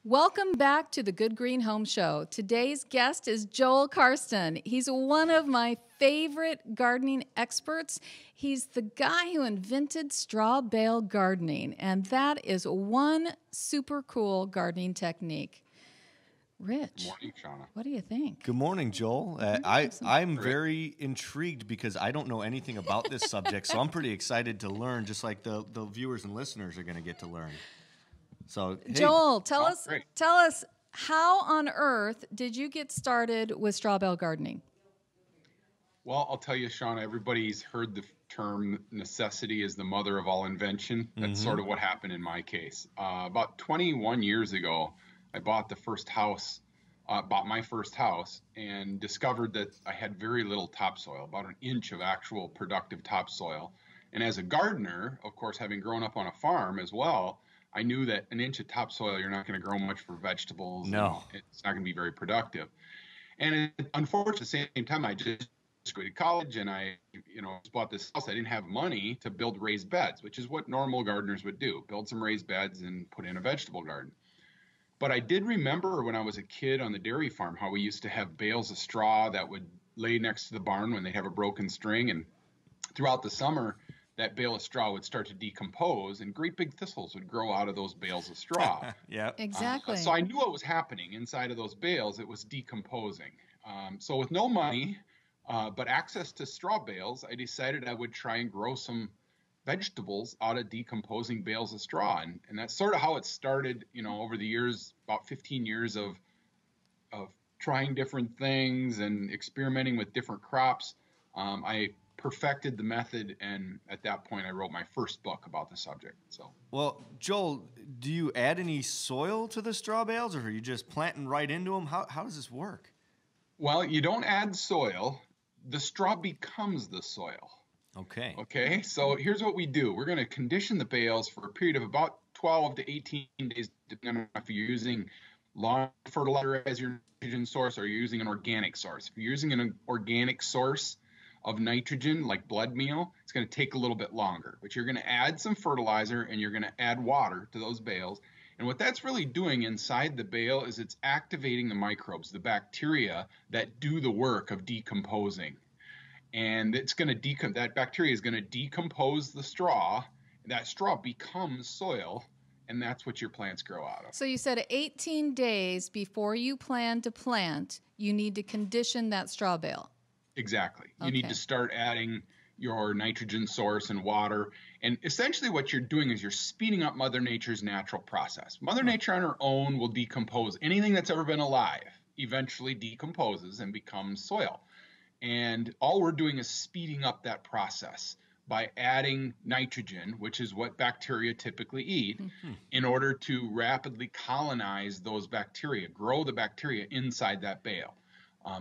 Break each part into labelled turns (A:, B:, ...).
A: Welcome back to the Good Green Home Show. Today's guest is Joel Karsten. He's one of my favorite gardening experts. He's the guy who invented straw bale gardening, and that is one super cool gardening technique. Rich,
B: Good morning, Shauna.
A: what do you think?
C: Good morning, Joel. I'm very intrigued because I don't know anything about this subject, so I'm pretty excited to learn, just like the viewers and listeners are going to get to learn. So, hey,
A: Joel, tell us
B: great.
A: how on earth did you get started with straw bale gardening?
B: Well, I'll tell you, Shauna, everybody's heard the term necessity is the mother of all invention. That's sort of what happened in my case. About 21 years ago, I bought my first house and discovered that I had very little topsoil, about an inch of actual productive topsoil. And as a gardener, of course, having grown up on a farm as well, I knew that an inch of topsoil, you're not going to grow much for vegetables.
C: No.
B: It's not going to be very productive. And unfortunately, at the same time, I just graduated college and I bought this house. I didn't have money to build raised beds, which is what normal gardeners would do, build some raised beds and put in a vegetable garden. But I did remember when I was a kid on the dairy farm how we used to have bales of straw that would lay next to the barn when they have a broken string. And throughout the summer, that bale of straw would start to decompose and great big thistles would grow out of those bales of straw.
C: Yeah,
A: Exactly.
B: So I knew what was happening inside of those bales. It was decomposing. So with no money, but access to straw bales, I decided I would try and grow some vegetables out of decomposing bales of straw. And that's sort of how it started, over the years, about 15 years of trying different things and experimenting with different crops. I perfected the method, and at that point I wrote my first book about the subject. So,
C: well, Joel, do you add any soil to the straw bales, or are you just planting right into them? How does this work?
B: well, you don't add soil. The straw becomes the soil. Okay, so here's what we do. We're going to condition the bales for a period of about 12 to 18 days, depending on if you're using lawn fertilizer as your nitrogen source or you're using an organic source. If you're using an organic source of nitrogen, like blood meal, it's going to take a little bit longer. But you're going to add some fertilizer and you're going to add water to those bales. And what that's really doing inside the bale is it's activating the microbes, the bacteria that do the work of decomposing. And it's going to that bacteria is going to decompose the straw. That straw becomes soil, and that's what your plants grow out of.
A: So you said 18 days before you plan to plant, you need to condition that straw bale.
B: Exactly. You need to start adding your nitrogen source and water. And essentially what you're doing is you're speeding up Mother Nature's natural process. Mother Nature on her own will decompose. Anything that's ever been alive eventually decomposes and becomes soil. And all we're doing is speeding up that process by adding nitrogen, which is what bacteria typically eat, in order to rapidly colonize those bacteria, grow the bacteria inside that bale.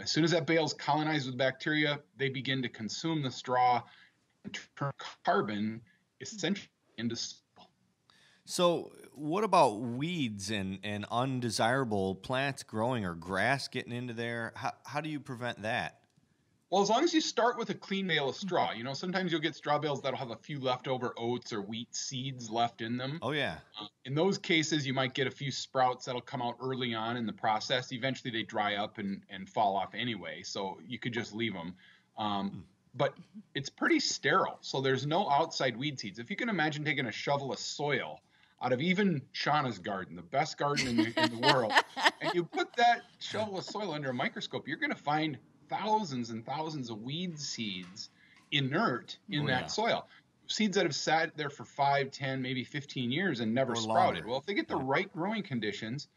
B: As soon as that bale is colonized with bacteria, they begin to consume the straw and turn carbon essentially into soil.
C: So what about weeds and undesirable plants growing or grass getting into there? How do you prevent that?
B: Well, as long as you start with a clean bale of straw, sometimes you'll get straw bales that'll have a few leftover oats or wheat seeds left in them.
C: Oh, yeah.
B: In those cases, you might get a few sprouts that'll come out early on in the process. Eventually, they dry up and fall off anyway, so you could just leave them. But it's pretty sterile, so there's no outside weed seeds. If you can imagine taking a shovel of soil out of even Shauna's garden, the best garden in the world, and you put that shovel of soil under a microscope, you're going to find thousands and thousands of weed seeds inert in that soil. Seeds that have sat there for 5, 10, maybe 15 years and never sprouted. Well, if they get the right growing conditions,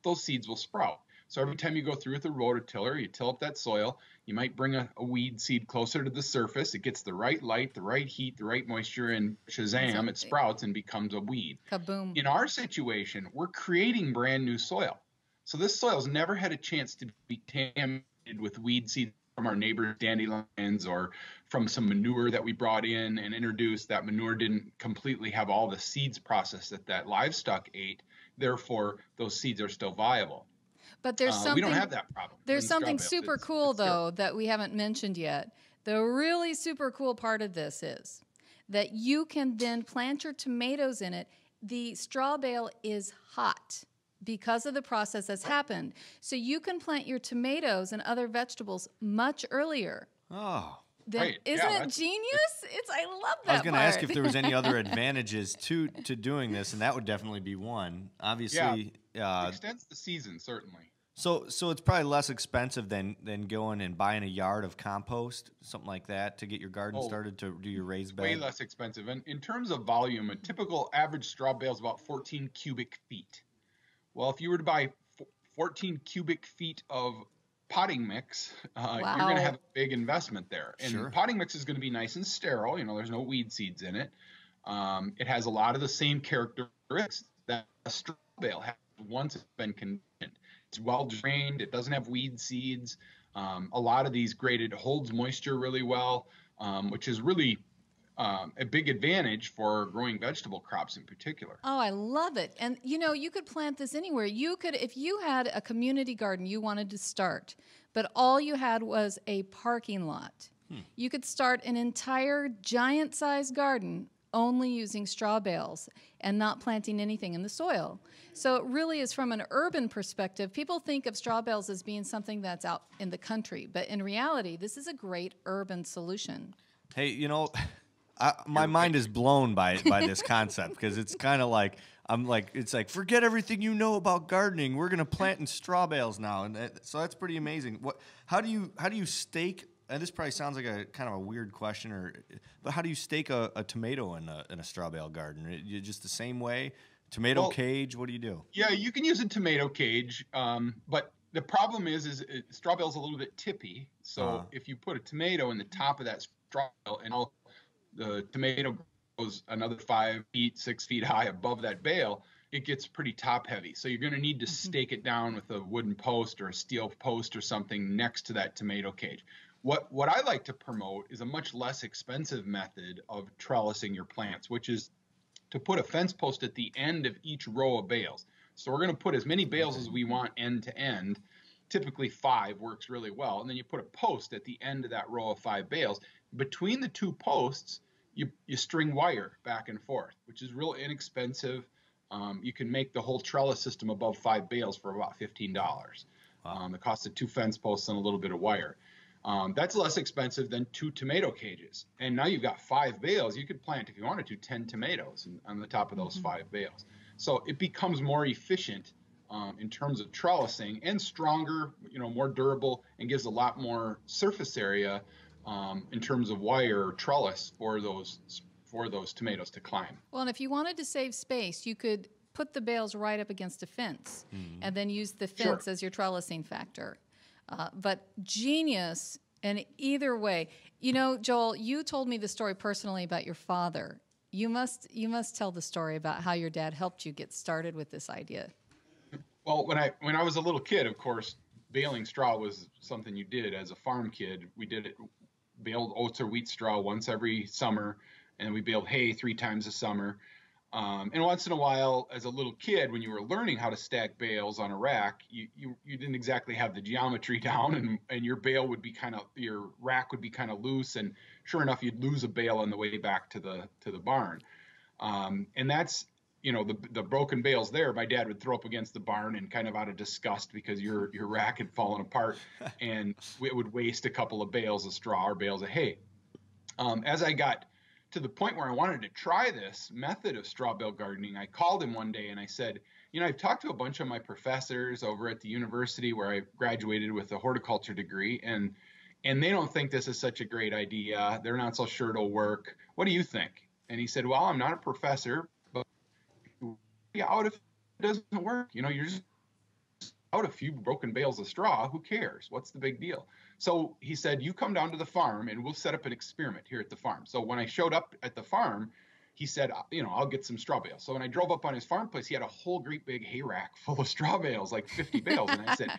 B: those seeds will sprout. So every time you go through with a rototiller, you till up that soil, you might bring a weed seed closer to the surface. It gets the right light, the right heat, the right moisture, and shazam, it sprouts and becomes a weed.
A: Kaboom.
B: In our situation, we're creating brand new soil. So this soil's never had a chance to be contaminated with weed seeds from our neighbor's dandelions or from some manure that we brought in and introduced. That manure didn't completely have all the seeds processed that livestock ate. Therefore, those seeds are still viable.
A: But there's something,
B: we don't have that problem.
A: There's something super cool, though, that we haven't mentioned yet. The really super cool part of this is that you can then plant your tomatoes in it. The straw bale is hot. because of the process that's happened. So you can plant your tomatoes and other vegetables much earlier.
C: Oh.
B: Right.
A: Isn't it genius? I love that.
C: I was going to ask if there was any other advantages to doing this, and that would definitely be one. Obviously,
B: it extends the season, certainly.
C: So it's probably less expensive than going and buying a yard of compost, something like that, to get your garden started to do your raised bed.
B: Way less expensive. And in terms of volume, a typical average straw bale is about 14 cubic feet. Well, if you were to buy 14 cubic feet of potting mix, you're going to have a big investment there. And potting mix is going to be nice and sterile. There's no weed seeds in it. It has a lot of the same characteristics that a straw bale has once it's been conditioned. It's well drained. It doesn't have weed seeds. A lot of these it holds moisture really well, which is really a big advantage for growing vegetable crops in particular.
A: Oh, I love it. And you could plant this anywhere. You could, if you had a community garden you wanted to start, but all you had was a parking lot, you could start an entire giant-sized garden only using straw bales and not planting anything in the soil. So it really is, from an urban perspective, people think of straw bales as being something that's out in the country, but in reality, this is a great urban solution.
C: Hey, my mind is blown by this concept, because it's kind of like, it's like, forget everything you know about gardening. We're going to plant in straw bales now. And so that's pretty amazing. How do you stake, and this probably sounds like a kind of a weird question, but how do you stake a tomato in a straw bale garden? You just the same way? Tomato cage? What do you do?
B: Yeah, you can use a tomato cage, but the problem is straw bale's a little bit tippy. So if you put a tomato in the top of that straw bale and the tomato goes another 5 feet, 6 feet high above that bale, it gets pretty top heavy. So you're going to need to stake it down with a wooden post or a steel post or something next to that tomato cage. What I like to promote is a much less expensive method of trellising your plants, which is to put a fence post at the end of each row of bales. So we're going to put as many bales as we want end to end. Typically 5 works really well. And then you put a post at the end of that row of 5 bales. Between the 2 posts, you string wire back and forth, which is real inexpensive. You can make the whole trellis system above 5 bales for about $15. Wow. The cost of 2 fence posts and a little bit of wire. That's less expensive than 2 tomato cages. And now you've got 5 bales. You could plant, if you wanted to, 10 tomatoes on the top of those 5 bales. So it becomes more efficient in terms of trellising, and stronger, more durable, and gives a lot more surface area in terms of wire or trellis for those tomatoes to climb.
A: Well, and if you wanted to save space, you could put the bales right up against a fence and then use the fence as your trellising factor. But genius in either way. Joel, you told me the story personally about your father. You must tell the story about how your dad helped you get started with this idea.
B: Well, when I was a little kid, of course, baling straw was something you did as a farm kid. We did it, baled oats or wheat straw once every summer, and we baled hay 3 times a summer. And once in a while, as a little kid, when you were learning how to stack bales on a rack, you didn't exactly have the geometry down, and your bale would be your rack would be kind of loose, and sure enough, you'd lose a bale on the way back to the barn. And that's, the broken bales there, my dad would throw up against the barn, and kind of out of disgust because your rack had fallen apart, and it would waste a couple of bales of straw or bales of hay. As I got to the point where I wanted to try this method of straw bale gardening, I called him one day and I said, I've talked to a bunch of my professors over at the university where I graduated with a horticulture degree, and they don't think this is such a great idea. They're not so sure it'll work. What do you think? And he said, well, I'm not a professor, but out if it doesn't work. You're just out a few broken bales of straw. Who cares? What's the big deal? So he said, you come down to the farm and we'll set up an experiment here at the farm. So when I showed up at the farm, he said, I'll get some straw bales. So when I drove up on his farm place, he had a whole great big hay rack full of straw bales, like 50 bales. And I said,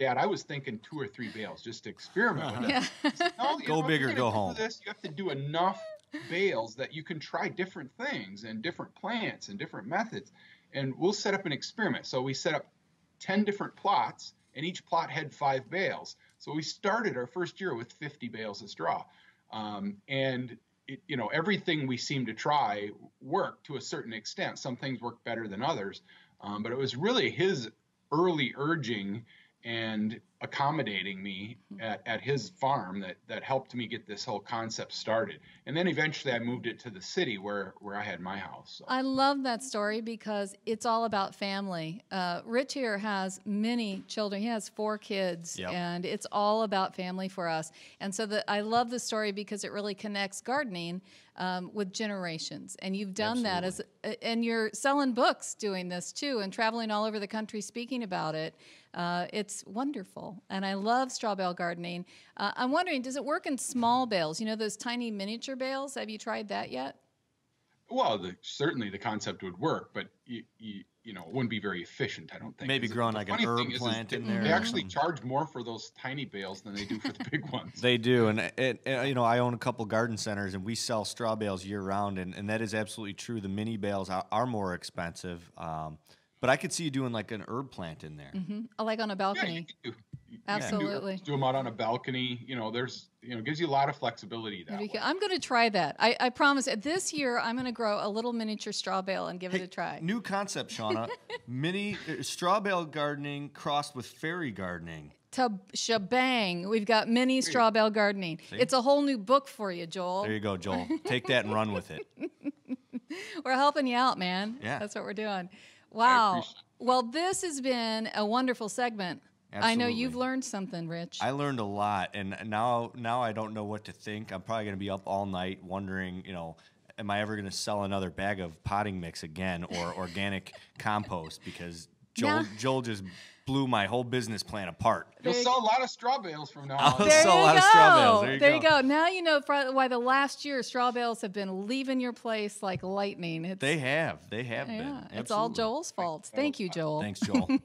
B: Dad, I was thinking 2 or 3 bales just to experiment with it.
A: Yeah.
B: He said, no,
C: go big or go home.
B: You have to do enough bales that you can try different things and different plants and different methods. And we'll set up an experiment. So we set up 10 different plots, and each plot had 5 bales. So we started our first year with 50 bales of straw. And everything we seemed to try worked to a certain extent. Some things worked better than others. But it was really his early urging and accommodating me at his farm that helped me get this whole concept started. And then eventually I moved it to the city where I had my house. So.
A: I love that story because it's all about family. Rich here has many children. He has 4 kids,
C: Yep.
A: and it's all about family for us. And so I love the story because it really connects gardening with generations. And you've done
C: Absolutely.
A: that and you're selling books doing this too, and traveling all over the country speaking about it. It's wonderful, and I love straw bale gardening. I'm wondering, does it work in small bales? You know, those tiny miniature bales? Have you tried that yet?
B: Well, certainly the concept would work, but you know, it wouldn't be very efficient, I don't think.
C: Maybe growing like an
B: funny
C: herb
B: thing is
C: plant in
B: they
C: there.
B: actually charge more for those tiny bales than they do for the big ones.
C: They do, and you know, I own a couple garden centers, and we sell straw bales year round, and that is absolutely true. The mini bales are more expensive, but I could see you doing like an herb plant in there.
A: Like on a
B: Yeah,
A: balcony.
B: you
A: Absolutely.
B: do them out on a balcony. You know, gives you a lot of flexibility that way.
A: I'm going to try that. I promise. This year, I'm going to grow a little miniature straw bale and give it a try.
C: New concept, Shauna. Mini straw bale gardening crossed with fairy gardening.
A: Shebang. We've got mini straw bale gardening.
C: See?
A: It's a whole new book for you, Joel.
C: There you go, Joel. Take that and run with it.
A: We're helping you out, man.
C: Yeah.
A: That's what we're doing. Wow.
B: appreciate
A: Well, this has been a wonderful segment. I know
C: Absolutely.
A: you've learned something, Rich.
C: I learned a lot, and now I don't know what to think. I'm probably going to be up all night wondering, you know, am I ever going to sell another bag of potting mix again or organic compost? Because Joel just blew my whole business plan apart.
B: You'll sell a lot of straw bales from now
C: I'll
B: on.
A: There
C: sell a
A: you
C: lot
A: go.
C: of straw bales.
A: There you go. Now you know why the last year straw bales have been leaving your place like lightning.
C: They have been.
A: Yeah, it's all
C: Absolutely.
A: Joel's fault. Thank you, Joel.
C: Thanks, Joel.
B: Yeah,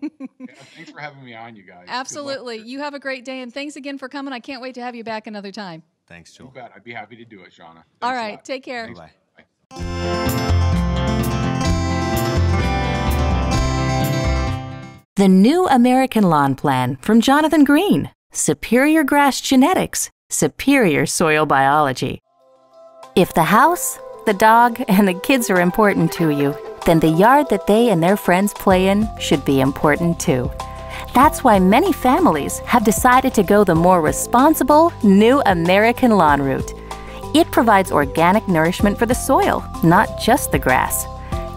B: thanks for having me on, you guys. Good luck.
A: Absolutely. You have a great day, and thanks again for coming. I can't wait to have you back another time.
C: Thanks,
B: You
C: Joel.
B: bet. I'd be happy to do it, Shauna. Thanks
A: All
B: a
A: right.
B: lot.
A: Take care.
C: Bye.
B: Bye.
D: The new American Lawn Plan from Jonathan Green. Superior grass genetics, superior soil biology. If the house, the dog, and the kids are important to you, then the yard that they and their friends play in should be important too. That's why many families have decided to go the more responsible new American lawn route. It provides organic nourishment for the soil, not just the grass.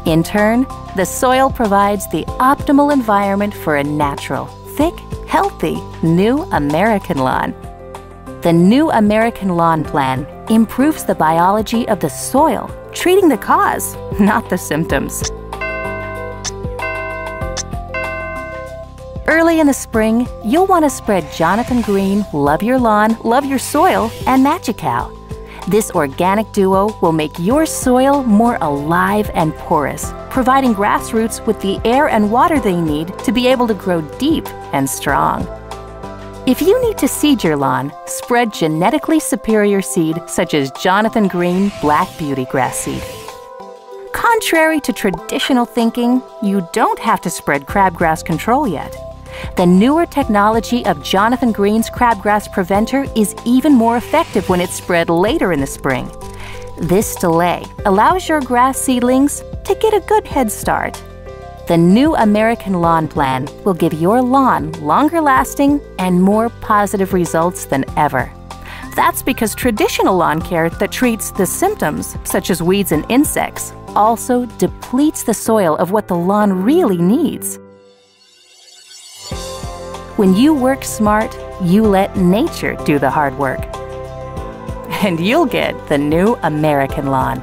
D: In turn, the soil provides the optimal environment for a natural, thick, healthy, new American lawn. The new American Lawn Plan improves the biology of the soil, treating the cause, not the symptoms. Early in the spring, you'll want to spread Jonathan Green, Love Your Lawn, Love Your Soil, and Magical. This organic duo will make your soil more alive and porous, providing grass roots with the air and water they need to be able to grow deep and strong. If you need to seed your lawn, spread genetically superior seed such as Jonathan Green Black Beauty Grass Seed. Contrary to traditional thinking, you don't have to spread crabgrass control yet. The newer technology of Jonathan Green's Crabgrass Preventer is even more effective when it's spread later in the spring. This delay allows your grass seedlings to get a good head start. The new American Lawn Plan will give your lawn longer lasting and more positive results than ever. That's because traditional lawn care that treats the symptoms, such as weeds and insects, also depletes the soil of what the lawn really needs. When you work smart, you let nature do the hard work. And you'll get the new American lawn.